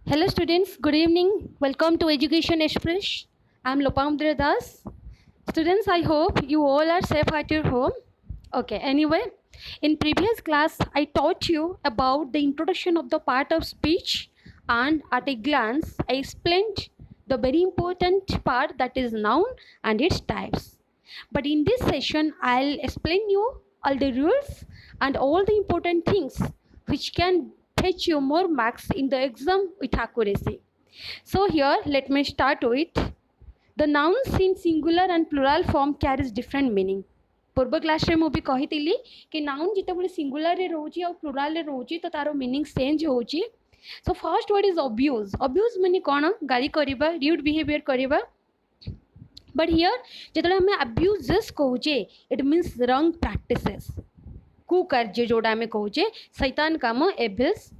Hello students, good evening. Welcome to Education Express. I'm Lopamdra Das. Students, I hope you all are safe at your home. Okay, anyway, in previous class I taught you about the introduction of the part of speech, and at a glance I explained the very important part, that is noun and its types. But in this session I'll explain you all the rules and all the important things which can fetch you more marks in the exam with accuracy. So here let me start with the nouns in singular and plural form carries different meaning. पूर्व class रे मु भी कहितली कि noun जितेबाला singular रे रोची और plural रे रोची तो तार मीनिंग चेंज होची. So first word is abuse. Abuse माने कोन? गाली करबा, र्यूड बिहेवियर करबा. बट हियर जेतले हमें अब्यूजेस कहूचे इट मीन्स रॉन्ग प्रैक्टिसेस, कुकार्य जोड़ा हमें कहूचे, शैतान काम, evils.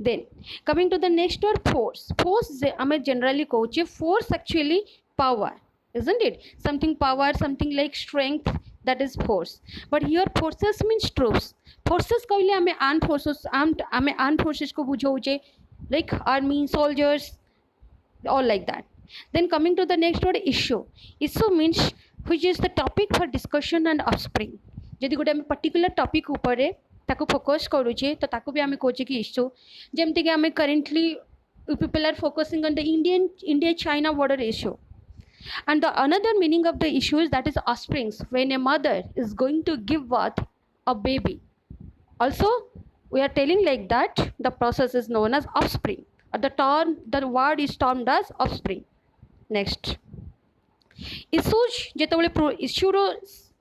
Then coming to the next word, force. Force हमें generally कहूचे, force actually power, isn't it? Something power, something like strength, that is force. But here forces means troops. Forces कहले हमें armed forces, हमें armed forces को बुझाऊचे, like army, soldiers, all like that. Then coming to the next word, issue. Issue means which is the topic for discussion and offspring. जदि गोटे आम particular topic उपरे ताको focus करूचे तो ताको भी आम कहूचे कि इश्यू. जमती कि um currently people are focusing on the India China border issue. And the another meaning of the issue is that is offsprings, when a mother is going to give birth a baby. Also we are telling like that the process is known as offspring. The word is termed as offspring. Next, issues जेतबले issue रो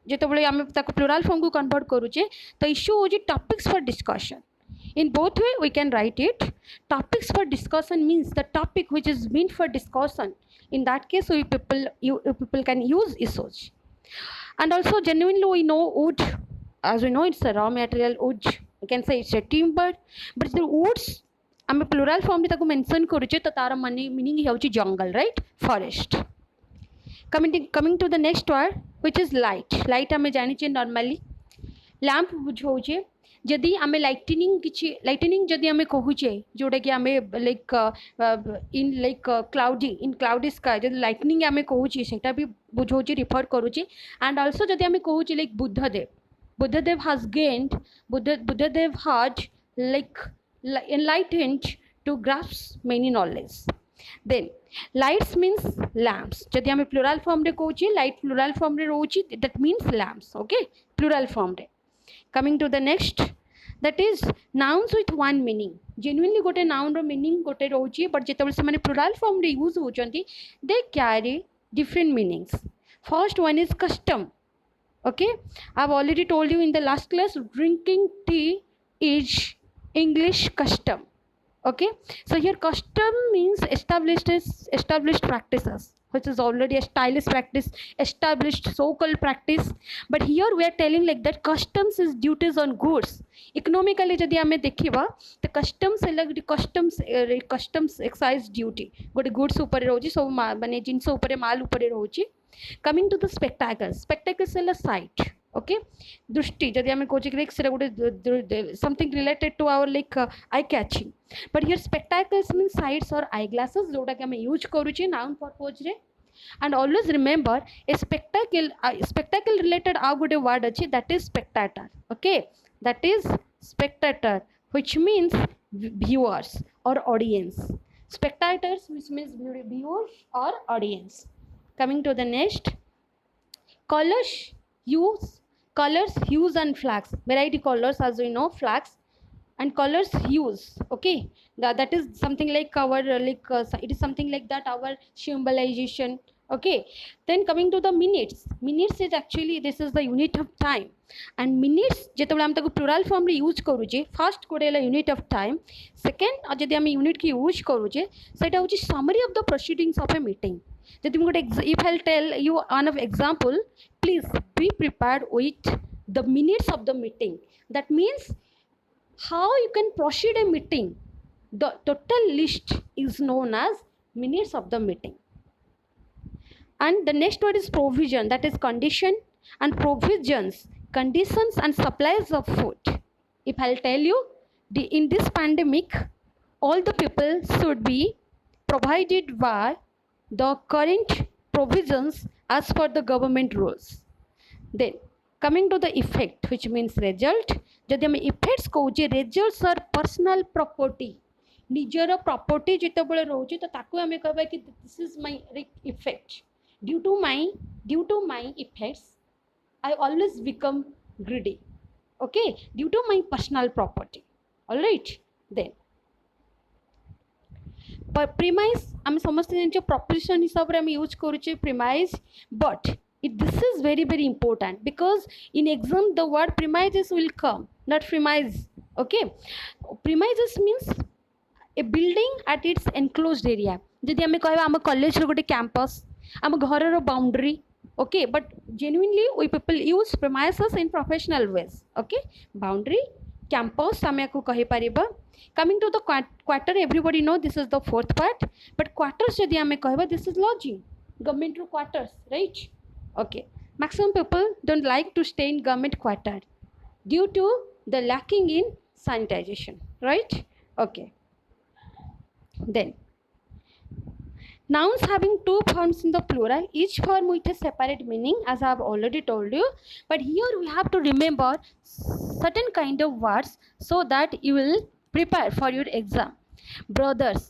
जेतबले आम ताको plural form को convert करूचे तो issue होची topics for discussion. In both way we can write it. Topics for discussion means the topic which is meant for discussion. In that case you people can use issues. And also genuinely we know wood, as we know it's a raw material. Wood, we can say it's a timber, but the woods आम plural form में ताको mention करूचे तो तार मीनिंग होची जंगल, right, forest. Coming to the next word which is light. Light आम जानी नॉर्मली लैंप बुझाऊे. जदि आम लाइटनिंग जदि आम कहूचे जोटा कि आम like in like cloudy sky जब लाइटनिंग आम कहूचे सेटा भी बुझाऊे, रिफर करूचे. एंड ऑल्सो जदि आम कहूचे like Buddhadev has gained, Buddhadev has like enlightened to grasp many knowledge. Then lights means lamps. जदि आम प्लुराल फॉर्म रे कहूचे, लाइट प्लुराल फॉर्म रे रोची, that means lamps. Okay, plural form रे. Coming to the next, that is nouns with one meaning. Genuinely गोटे noun रो meaning गोटे रोची, but जेतबले से माने plural form रे use होचंती they carry different meanings. First one is custom. Okay, I've already told you in the last class, drinking tea is English custom. Okay, so here custom means established practices, which is already a stylish practice, established so-called practice. But here we are telling like that customs is duties on goods. Economically जदि आमे देखिबा तो customs अलग, customs excise duty गोटे goods ऊपर रोची, सब माने जिनस ऊपर माल ऊपर रोची. Coming to the spectacles. Spectacles is a sight. Okay, दृष्टि जदि आमे कहूचे कि सेटा गोटे something related to our like eye catching. But here spectacles means sights or eyeglasses जोटा कि आमे यूज करूचे noun purpose रे. And always remember a spectacle related आउ गोटे word अच्छी, that is spectator. Okay, that is spectator, which means viewers or audience. Spectators, which means viewers or audience. Coming to the next, colors, hues and flags. Variety colors, as we know, flags and colors, hues. Okay, that is something like our it is something like that our symbolization. Okay, then coming to the minutes. Minutes is actually, this is the unit of time. And minutes जेतबले हम ताको plural form रे use करूचे, first कोडेला unit of time. Second जदि हम unit की use करूचे सेटा होची summary of the proceedings of a meeting. जदि हम गोटे if I'll tell you one of example, please be prepared with the minutes of the meeting. That means how you can proceed a meeting. The total list is known as minutes of the meeting. And the next word is provision, that is condition and provisions, conditions and supplies of food. If I'll tell you, in this pandemic all the people should be provided by the current provisions as per the government rules. Then coming to the effect, which means result, जदि आम effects कौचे results are personal property, निजर property जितेबाला रोचे तो ताको आम कहबा कि this is my effect, due to my effects I always become greedy, okay, due to my personal property. All right, then premise आम समस्त जान प्रपोजिशन हिसाब रे आम यूज करूचे premise, but this is very very important because in exam the word premises will come, not premise. Okay, premises means a building at its enclosed area. जदि आम कहबा आम कॉलेज रो गोटे कैंपस, आम घर रो boundary, okay, but genuinely we people use premises in professional ways. Okay, boundary, campus आम याको कहि परिबा. Coming to the quarter, everybody know this is the fourth part, but quarters जदि आम कहबा this is lodging, government row quarters, right? Okay, maximum people don't like to stay in government quarter due to the lacking in sanitization, right? Okay, then nouns having two forms in the plural, each form with a separate meaning, as I have already told you, but here we have to remember certain kind of words so that you will prepare for your exam. Brothers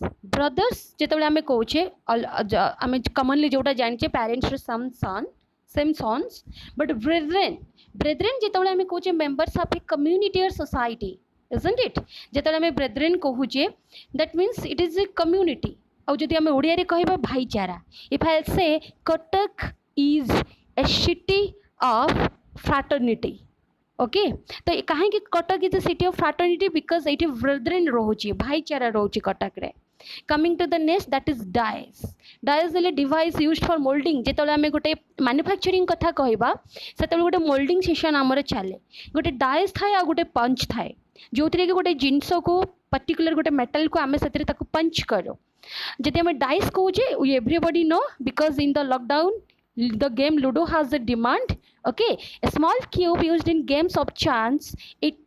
जेतबेले आमे कहूचे आमे commonly जोटा जानिचे parents some son same sons, but brethren जेतबेले आमे कहूचे members of a community or society, isn't it? जेतबेले आमे brethren कहूचे that means it is a community. और जदि आमे ओडिया रे कहबा भाईचारा, if I say Katak is a city of fraternity, okay, तो कहीं कि Cuttack is a city of fraternity because it is brethren रोची, भाईचारा रोची कटक रे. Coming to the next, that is dies. Dies is a device used for molding. जेतबेले आमे गोटे manufacturing कथा कहबा सेतबेले गोटे मोल्डिंग सेशन हमर चले, गोटे डाइस थाए आ गोटे पंच थाए, जोथिरे कि गोटे जिंस को पर्टिकुलर गोटे मेटल को आमे सेतरे ताको पंच करो. जदि आमे dice कहूचे, we everybody know because in the lockdown the game Ludo has a demand. Okay, a small cube used in games of chance, its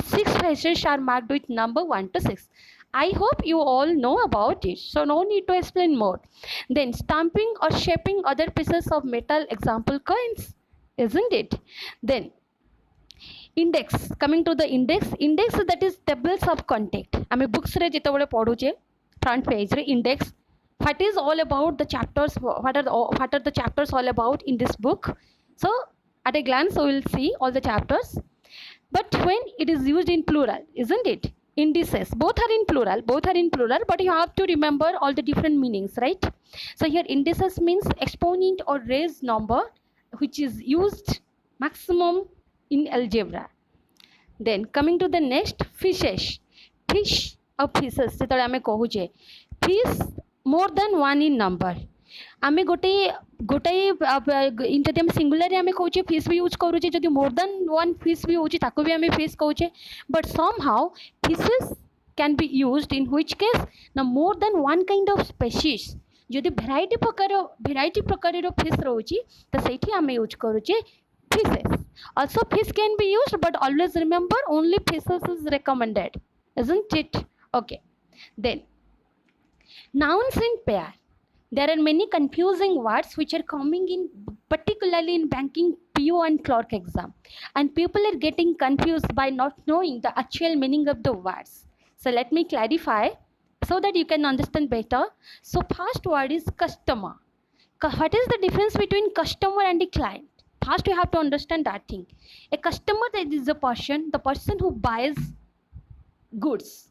6 faces are marked with number 1 to 6. I hope you all know about it, so no need to explain more. Then stamping or shaping other pieces of metal, example coins, isn't it? Then index, coming to the index that is tables of contact. आमे books रे जेतबेले पढुचे front page re index, what is all about the chapters, what are the chapters all about in this book. So at a glance we will see all the chapters, but when it is used in plural, isn't it? Indices, both are in plural, but you have to remember all the different meanings, right? So here indices means exponent or raised number which is used maximum in algebra. Then coming to the next, fishes, fish or fishes जेतबेले आमे कहूचे fish more than one in number, आमे गोटे जदि आमे singular आमे कहूचे fish भी use करूचे, जदि more than one fish भी होची ताको भी आमे फिश कहूचे, but somehow fishes can be used in which case ना more than one kind of species, जदि भेराइटी प्रकार फिश रोची तो सेठी आमे यूज करूचे fishes. Also fish can be used, but always remember only fishes is recommended, isn't it? Okay, then nouns in pair. There are many confusing words which are coming in, particularly in banking, PO and clerk exam, and people are getting confused by not knowing the actual meaning of the words. So let me clarify so that you can understand better. So first word is customer. What is the difference between customer and a client? First you have to understand that thing. A customer, that is the person who buys goods.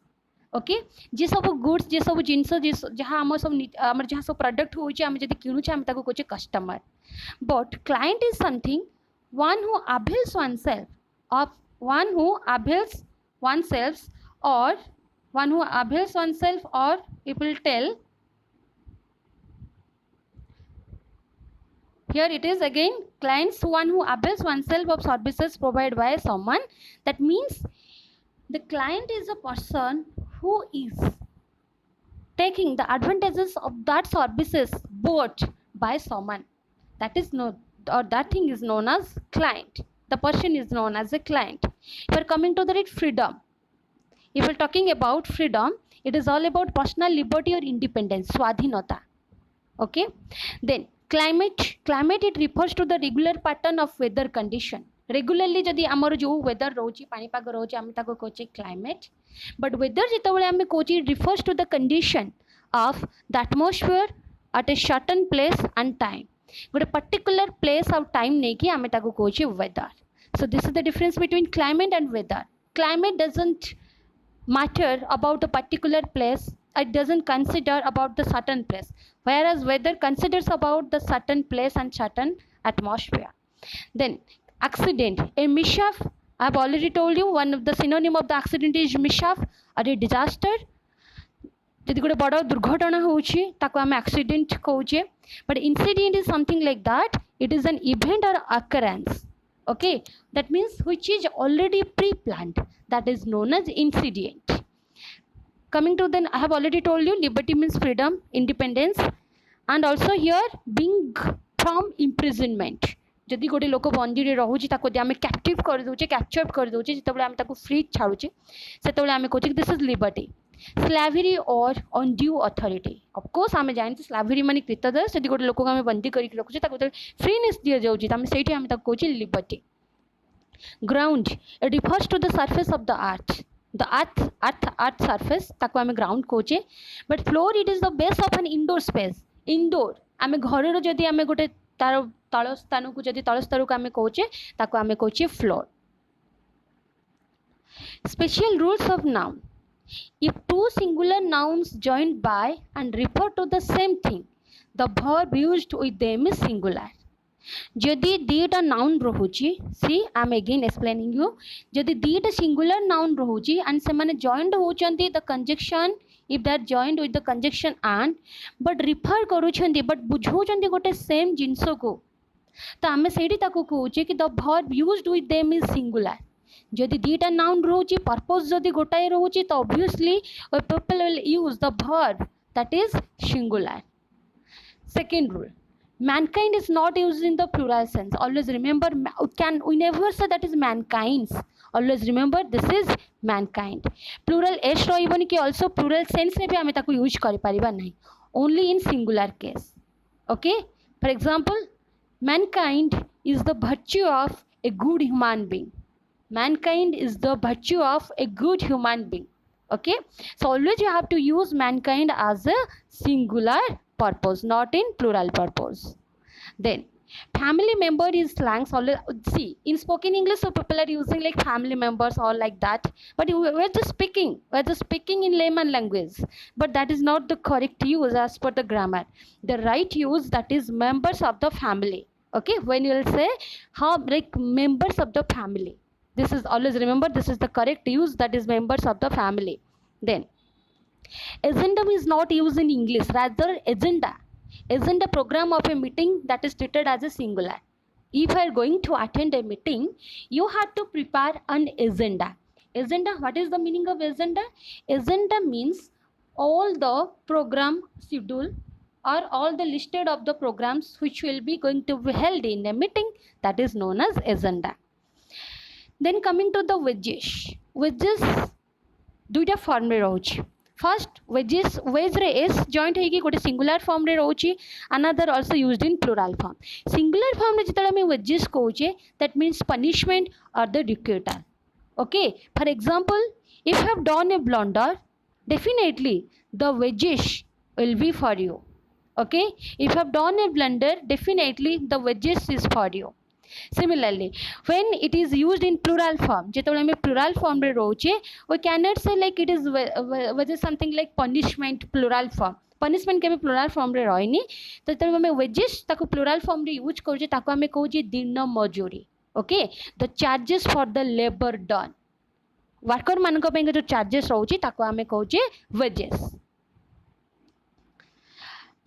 ओके, जे सब goods, जे सब जिनस जहाँ आम सब आम जहाँ सब प्रोडक्ट होचे आम जदि किणुचे आम ताको कहूचे customer. But client is something one who avails oneself or people tell here it is again clients, one who avails oneself of services provided by someone. That means the client is a person who is taking the advantages of that services bought by someone. That is that thing is known as client. The person is known as a client. If we are coming to the freedom, if we are talking about freedom, It is all about personal liberty or independence, swadhinata. Okay, then climate it refers to the regular pattern of weather condition. Regularly जदि आमर जो weather रोची पानीपाग रोची आम ताको कोचे climate, but weather जितेबाला आम Kochi refers to the condition of the atmosphere at a certain place and time. गोटे particular place और time नहीं कि आम ताको कोचे weather. So this is the difference between climate and weather. Climate doesn't matter about the particular place, it doesn't consider about the certain place, whereas weather considers about the certain place and certain atmosphere. Then accident, a mishap, I have already told you one of the synonym of the accident is mishap or a disaster. जदि गोटे बड़ दुर्घटना होची ताको आम accident कहूचे, but incident is something like that, it is an event और occurrence. Okay, that means which is already pre-planned, that is known as incident. Coming to then, I have already told you liberty means freedom, independence, and also here being from imprisonment. जदि गोटे लोक बंदी रे रहूची ताको आम captive कर दोचे, capture कर दोचे, जितेबाला आम ताको फ्री छाड़ुचे सेतेबाला आम कहूचे दिस इज लिबर्टी. स्लेवरी और अनड्यू अथॉरिटी, ऑफकोर्स आम जानते स्लेवरी माने कृतदास, जदि गोटे लोक आम बंदी करके रखुचे ताको फ्रीनेस दि जाउची त आम सेठी आम ताको कहूचे liberty. Ground, it refers to the surface of the earth, the earth surface ताको आम ग्राउंड कहूचे. But floor it is the base of an indoor space. Indoor आम घर जदि आम गोटे तार तल स्थान को जदि तल स्तर को आम कहूचे ताको आम कहूचे floor. Special rules of noun, if two singular nouns joined by and refer to the same thing, the verb used with them is singular. जदि दीटा नाउन रहुची, see I am again explaining you, जदि दीटा singular noun रहुची and से माने joined होचंती the conjunction, if they are joined with the conjunction and but refer करूछंती बट बुझौचंती गोटे सेम जिंसो को, तो आम सेठी ताको कहूचे कि the verb used with them is singular. जदि दीटा नाउन रोची पर्पस जदि गोटाए रोची तो obviously people will use the verb that is singular. Second rule, mankind is not used in the plural sense. Always remember, we never say that is mankind's. Always remember this is mankind. Plural s रहिबनी कि also plural sense में भी आमे ताको use करि परिबा नहीं, only in singular case. Okay, for example, mankind is the virtue of a good human being. Mankind is the virtue of a good human being. Okay, so always you have to use mankind as a singular purpose, not in plural purpose. Then family member is slangs. Always see in spoken English so people are using like family members or like that, but we're just speaking in layman language, but that is not the correct use as per the grammar. The right use, that is members of the family. Okay, when you will say how like members of the family, this is always remember this is the correct use, that is members of the family. Then agenda is not used in English, rather agenda program of a meeting, that is treated as a singular. If you are going to attend a meeting, you have to prepare an agenda. Agenda, what is the meaning of agenda? Agenda means all the program schedule or all the listed of the programs which will be going to be held in a meeting, that is known as agenda. Then coming to the wages दुईटा form रे रोची. First wages, wage रे S joint होगी गोटे singular form रे रोची, another also used in plural form. Singular form रे जितले हम वेजेस कहूचे दैट मीन्स पनिशमेंट और the requital. Okay, for example if you have done a blunder, definitely the wages will be for you. Okay, if you have done a blunder, definitely the wages is for you. Similarly, when it is used in plural form, जेतबेले हमें plural form रे रोचे, we cannot say like it is wages something like punishment plural form. punishment के भी plural form रे रहनी, तो तब हमें wages ताको plural form रे यूज करूचे, ताको हमें कहूचे दिन मजूरी. Okay, the charges for the labor done, worker मानक पे जो charges रोचे ताको हमें कहूचे wages.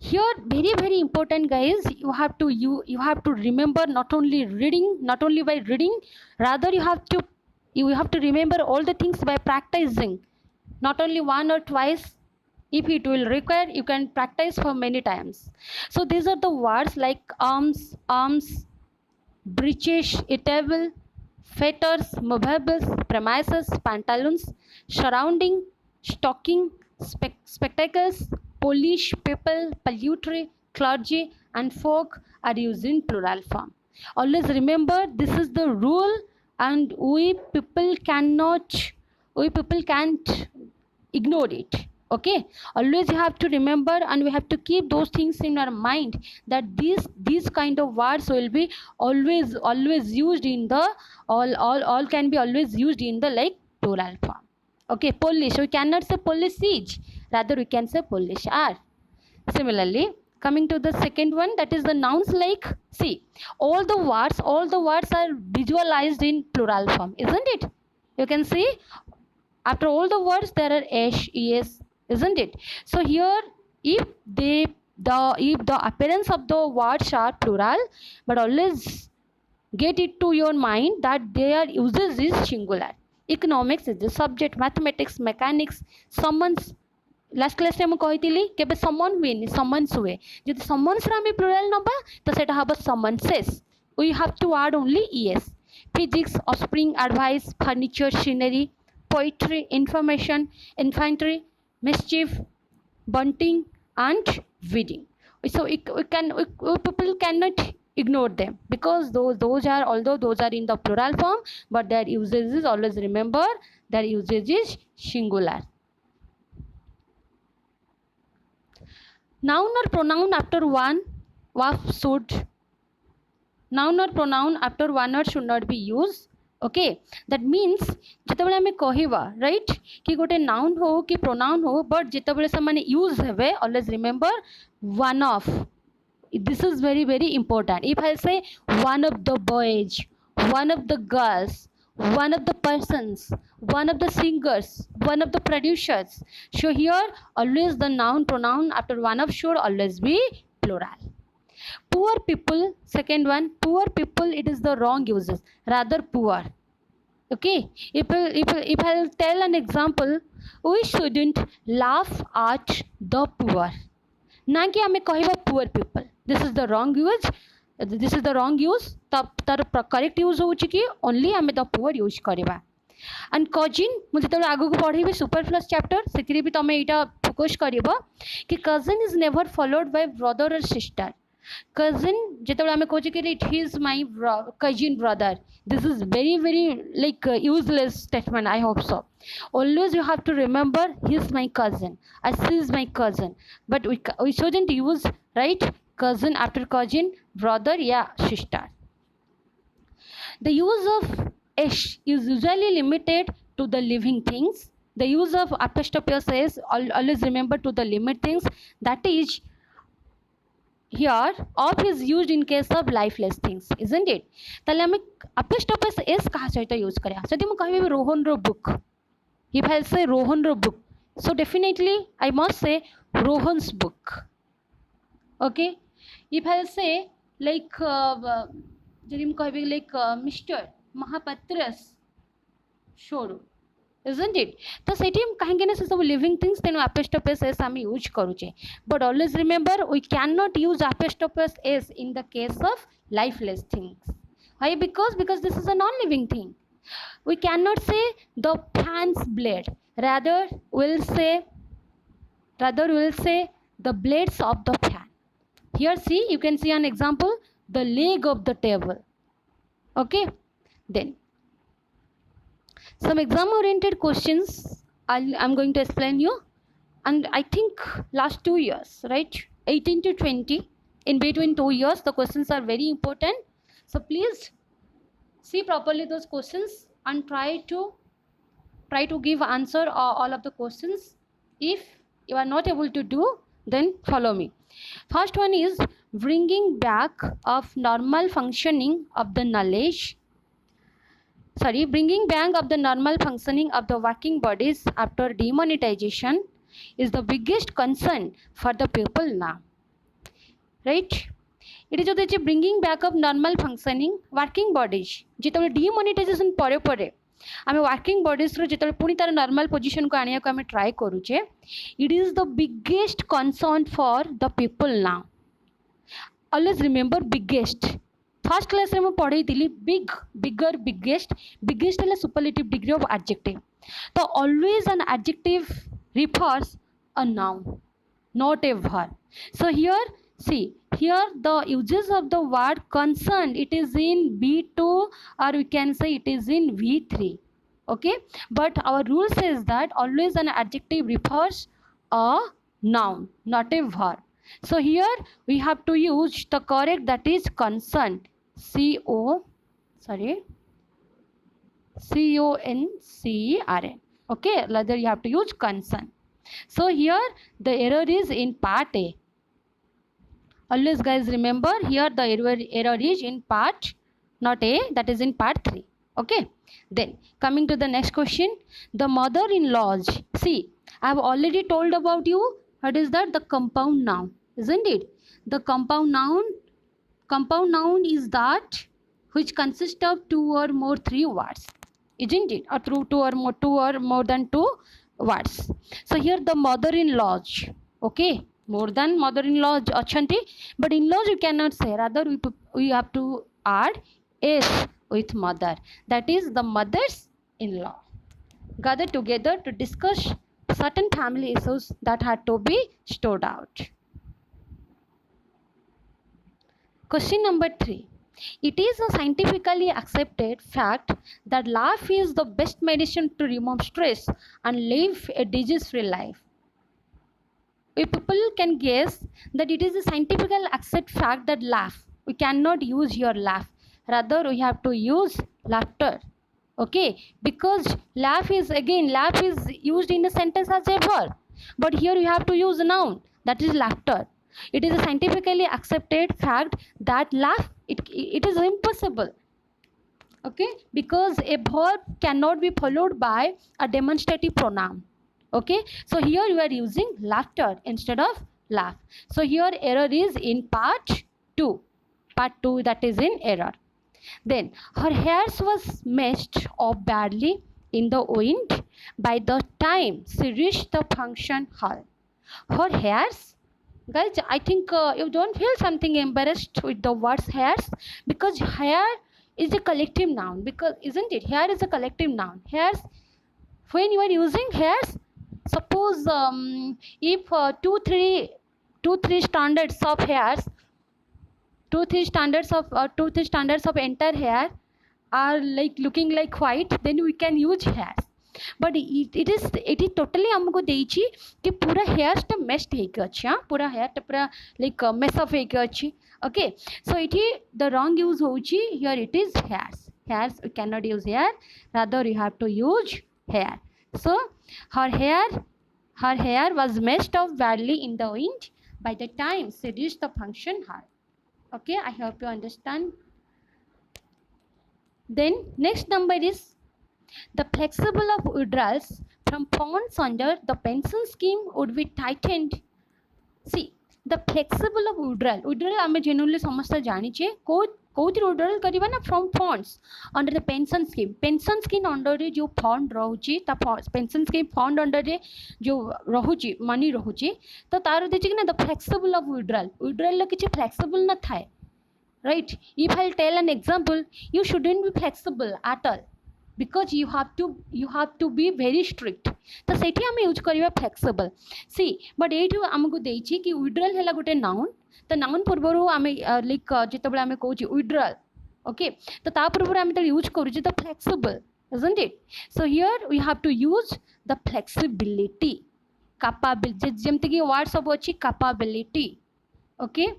Here very important guys, you have to remember not only by reading, rather you have to remember all the things by practicing, not only one or twice. If it will require, you can practice for many times. So these are the words like arms, breeches, eatable, fetters, movables, premises, pantaloons, surrounding, stocking, spectacles, polish, people, pollutory, clergy, and folk are used in plural form. Always remember this is the rule, and we people can't ignore it. Okay, always you have to remember, and we have to keep those things in our mind, that these kind of words will be always used in the all can be always used in the like plural form. Okay, Polish, we cannot say Polish siege, rather we can say Polish are. Similarly, coming to the second one, that is the nouns. Like, see, all the words are visualized in plural form, isn't it? You can see after all the words there are esh, es, isn't it? So here, if the appearance of the words are plural, but always get it to your mind that their uses is singular. Economics is the subject, mathematics, mechanics, summons. Last class में कही केबे समन हुए summons हुए जब summons आम plural नबा तो सेटा हम summonses we have to add only ES physics offspring advice furniture scenery poetry information infantry mischief bunting and weeding. So we people cannot ignore them because those are, although those are in the plural form, but their usage is, always remember, their usage is singular. Noun or pronoun after one should word should not be used. Okay, that means जितेबाला आम कहवा right कि गोटे noun हो कि pronoun हो but जितेबाला से माने use हेबे always remember one of. This is very very important. If I say one of the boys, one of the girls, one of the persons, one of the singers, one of the producers, so here always the noun pronoun after one of should always be plural. Poor people, second one, poor people, it is the wrong uses, rather poor. Okay, if I'll tell an example, we shouldn't laugh at the poor. ना कि हमें कहवा poor people. This is the wrong use. This is the wrong use. तार correct use हो कि only आम the poor use करवा. And cousin मुझे जो आगू पढ़ेबी सुपरफ्लुअस चैप्टर से भी तुम यहाँ फोकस कर कि cousin is never followed by brother और सिस्टर. cousin जेतबे आमे कहूँ कि it is my cousin brother, this is very very like useless statement. I hope so. Always you have to remember he is my cousin, she is my cousin, but we shouldn't use right cousin after cousin, brother, yeah, sister. The use of ish is usually limited to the living things. The use of apostrophe s, always remember, to the limit things, that is here of is used in case of lifeless things, isn't it? ताले हमें apostrophe s कहाँ सहित use करें. सदी मैं कहबी रोहन रो book. If I say Rohan row book, so definitely I must say Rohan's book. Okay. If I say like जरी मैं कहबी like Mr. Mahapatra's showroom, isn't it? तो सेठी कहीं ना से सब लिविंग थिंग्स तेनो apostrophe s आम यूज करूचे. But always remember we cannot use apostrophe s in the case of lifeless things. Why? Because this is a non-living thing. We cannot say the fan's blade. Rather we'll say the blades of the fan. Here see, you can see an example, the leg of the table. Okay, then some exam oriented questions I'm going to explain you, and I think last 2 years, right, 18 to 20, in between 2 years the questions are very important. So please see properly those questions and try to give answer all of the questions. If you are not able to do, then follow me. First one is bringing back of normal functioning of the knowledge. Bringing back of the normal functioning of the working bodies after demonetization is the biggest concern for the people now. Right? It is the bringing back of normal functioning working bodies. जितने demonetization परे परे आमे working bodies रो जेतले पुनी तार normal position को आनिया को आमे try करूचे. It is the biggest concern for the people now. Always remember biggest. First class रे मैं पढ़ाई थी बिग, बिगर, बिगेस्ट. बिगेस्ट है सुपरलेटिव डिग्री ऑफ एडजेक्टिव. तो always an adjective refers a noun, not a verb. So here, see, here the uses of the word concerned, it is in B2 or we can say it is in V3. Okay, but our rule says that always an adjective refers a noun, not a verb. So here we have to use the correct, that is concerned, CONCERN. Okay, rather you have to use concern. So here the error is in part A. Always guys remember, here the error is in part not A, that is in part 3. Okay, then coming to the next question, the mother-in-laws. See, I have already told about you what is that, the compound noun, isn't it? The compound noun is that which consists of 2 or more 3 words, isn't it? Or through 2 or more than 2 words. So here the mother-in-laws. Okay, more than mother-in-laws achanti, but in-laws you cannot say, rather we have to add s with mother, that is the mothers-in-law gathered together to discuss certain family issues that had to be stored out. Question number 3. It is a scientifically accepted fact that laugh is the best medicine to remove stress and live a disease-free life. We people can guess that it is a scientifically accepted fact that laugh, we cannot use your laugh, rather we have to use laughter. Okay, because laugh is used in a sentence as a verb, but here you have to use a noun, that is laughter. It is a scientifically accepted fact that laugh, it is impossible. Okay, because a verb cannot be followed by a demonstrative pronoun. Okay, so here you are using laughter instead of laugh. So here error is in part 2, that is in error. Then her hairs was messed up badly in the wind by the time she reached the function hall. Her hairs, guys, I think you don't feel something embarrassed with the words hairs, because hair is a collective noun, because isn't it, hair is a collective noun. Hairs, when you are using hairs, suppose if two three standards of hairs, two three standards of entire hair are like looking like white, then we can use hairs. But it is totally हमको देइछि कि पूरा hair टा मेस्ट हेक अछि, हां पूरा hair टा पूरा like mess up हेक अछि. Okay, so it is the wrong use होछि, here it is hairs we cannot use hair, rather you have to use hair. So her hair was messed up badly in the wind by the time she reached the function hall. Okay, I hope you understand. Then next number is the flexible of withdrawals from funds under the pension scheme would be tightened. See, the flexible of withdrawal आमे genuinely समझता जानी चाहिए कोथि withdrawal करिबा ना from funds under the pension scheme under रे जो fund रहउची ता pension scheme fund under रे जो रहउची money रहउची तो तार देछि कि ना the flexible of withdrawal ला किछि flexible ना थाए. Right, if I'll tell an example, you shouldn't be flexible at all, because you have to be very strict. तो सेठी हमें यूज करिबा flexible. See, but एठी हमको देछि कि withdrawal हैला गोटे noun, तो noun पूर्वरु हमें लाइक जेतबेले हमें कहउची withdrawal. Okay, तो ता पूर्वरु हमें त यूज करूची the flexible, isn't it? So here we have to use the flexibility, capability, जेमते कि word सब अछि capability. Okay,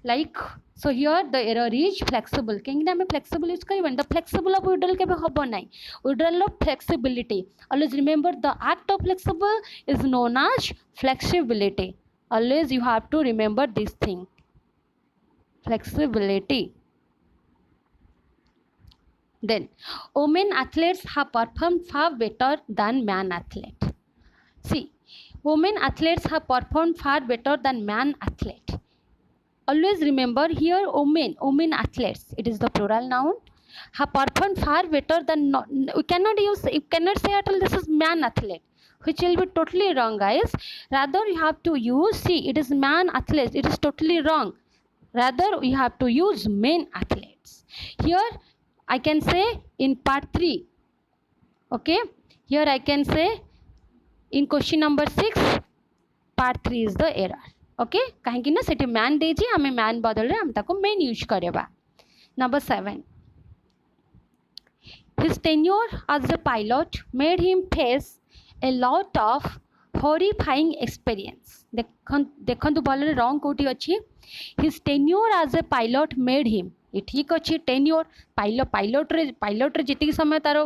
like, so here the error is flexible. कहीं हमें flexible use करिबन, the flexible of withdrawal के हबो नाही, withdrawal of flexibility. Always remember the act of flexible is known as flexibility. Always you have to remember this thing, flexibility. Then women athletes have performed far better than man athlete. See, women athletes have performed far better than man athlete. Always remember here women athletes, it is the plural noun, have performed far better than you cannot say at all this is man athlete, which will be totally wrong, guys. Rather you have to use, see, it is man athletes, it is totally wrong, rather we have to use men athletes. Here I can say in part 3. Okay, here I can say in question number 6, part 3 is the error. Okay, कहीं ना सेठी man देजी हमें man बदल रहे हम ताको main use करेबा. Number 7. His tenure as a pilot made him face a lot of horrifying experience. देखंतु भले wrong कोटी अछि. His tenure as a pilot made him. ये ठीक अच्छी टेन्योर पाइलट रे जितकी समय तार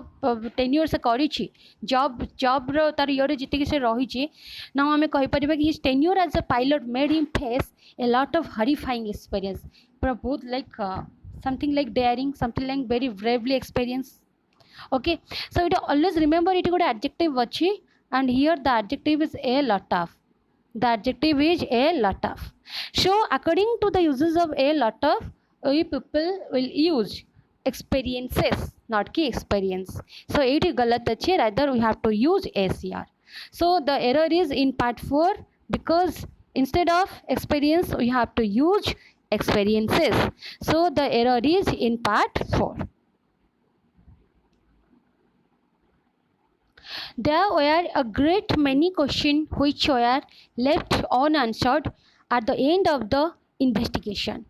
टेन्योर से करिछि जॉब रो तार इयर जितकी से रहिछि नाउ हमें कहि परिबा कि his tenure as a pilot made him face a lot of horrifying experience बहुत like something like daring, something like very bravely experience. Okay, so it always remember it got adjective vachi, and here the adjective is a lot of. The adjective is a lot of. So according to the uses of a lot of, we people will use experiences, not key experience. So it is galat achi, rather we have to use ACR. So the error is in part 4 because instead of experience we have to use experiences. So the error is in part 4. There were a great many questions which were left unanswered at the end of the investigation.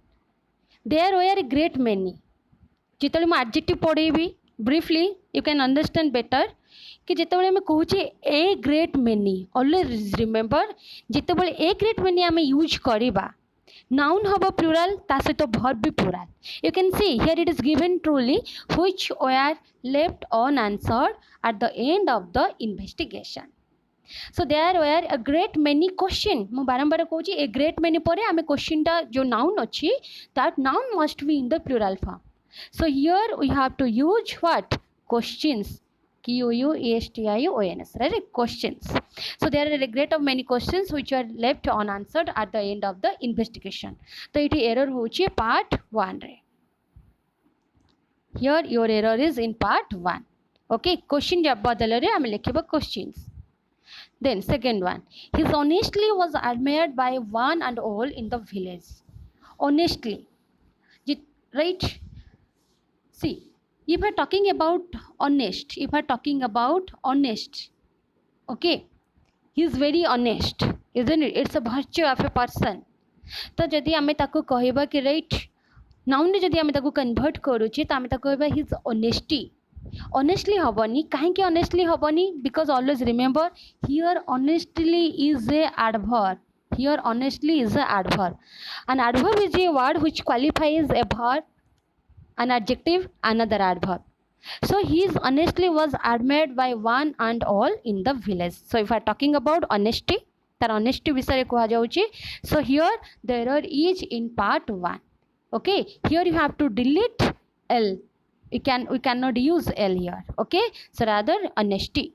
There were a great many. जितने मैं adjective पढ़ेबी briefly you can understand better कि जितने मैं कहूँ a great many always remember जितने a great many आमे use करिबा noun हबो plural ता सहित verb भी plural. You can see here it is given truly which were left unanswered at the end of the investigation. So there were a great many question. मु बारंबार कहूँ a great many परे आमे question टा जो noun अच्छी that noun must be in the plural form. So here we have to use what? Questions. Questions, right? Questions. So there are a great of many questions which are left unanswered at the end of the investigation. So it error hochi part 1 re. Here your error is in part 1. Okay, question jab badala re ame lekhiba questions. Then second one, his honestly was admired by one and all in the village. Honestly, right? See, if we're talking about honest, okay, he's very honest, isn't it? It's a virtue of a person. तो जदि आमे ताको कहबा कि right noun ने जदि आमे ताको कन्वर्ट करूची तो आमे ताको कहबा हिज ऑनेस्टी. ऑनेस्टली हबनी काहे कि ऑनेस्टली हबनी because always remember here honestly is a adverb. Here honestly is a adverb. An adverb is a word which qualifies a verb, an adjective, another adverb. So his honestly was admired by one and all in the village. So if I are talking about honesty, that honesty विषय कहा जाउची. So here the error is in part 1. Okay, here you have to delete L. We cannot use L here. Okay, so rather honesty.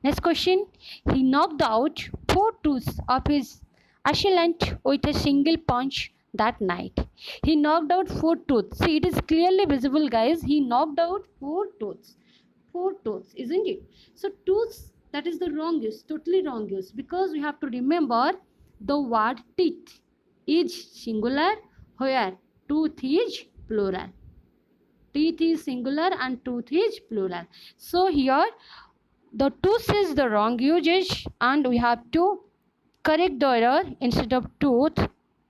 Next question, he knocked out 4 tooths of his assailant with a single punch that night. He knocked out 4 tooths. See, it is clearly visible, guys. He knocked out 4 tooths. 4 tooths, isn't it? So tooths, that is the wrong use, totally wrong use, because we have to remember the word teeth is singular, where tooth is plural. Teeth is singular and tooth is plural. So here the tooth is the wrong usage, and we have to correct the error. Instead of tooth,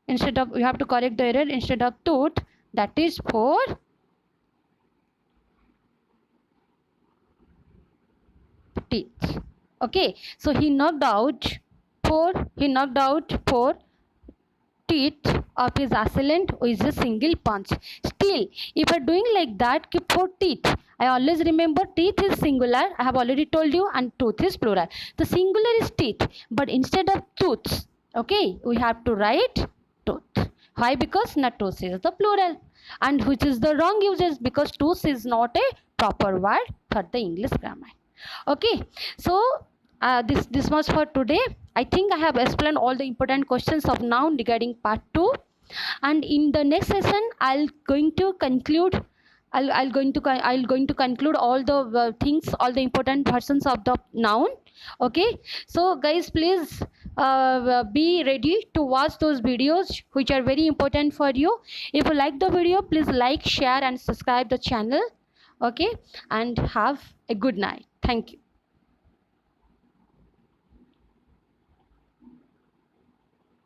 we have to correct the error. Instead of tooth, that is 4 teeth. Okay, so he knocked out 4 teeth of his assailant with a single punch. Still, if you are doing like that, keep 4 teeth. I always remember teeth is singular. I have already told you, and tooth is plural. The singular is teeth, but instead of tooths, okay, we have to write tooth. Why? Because not tooth is the plural, and which is the wrong usage, because tooth is not a proper word for the English grammar. Okay, so this was for today. I think I have explained all the important questions of noun regarding part 2, and in the next session I'll going to conclude all the things, all the important versions of the noun. Okay, so guys, please be ready to watch those videos which are very important for you. If you like the video, please like, share and subscribe the channel. Okay, and have a good night. Thank you.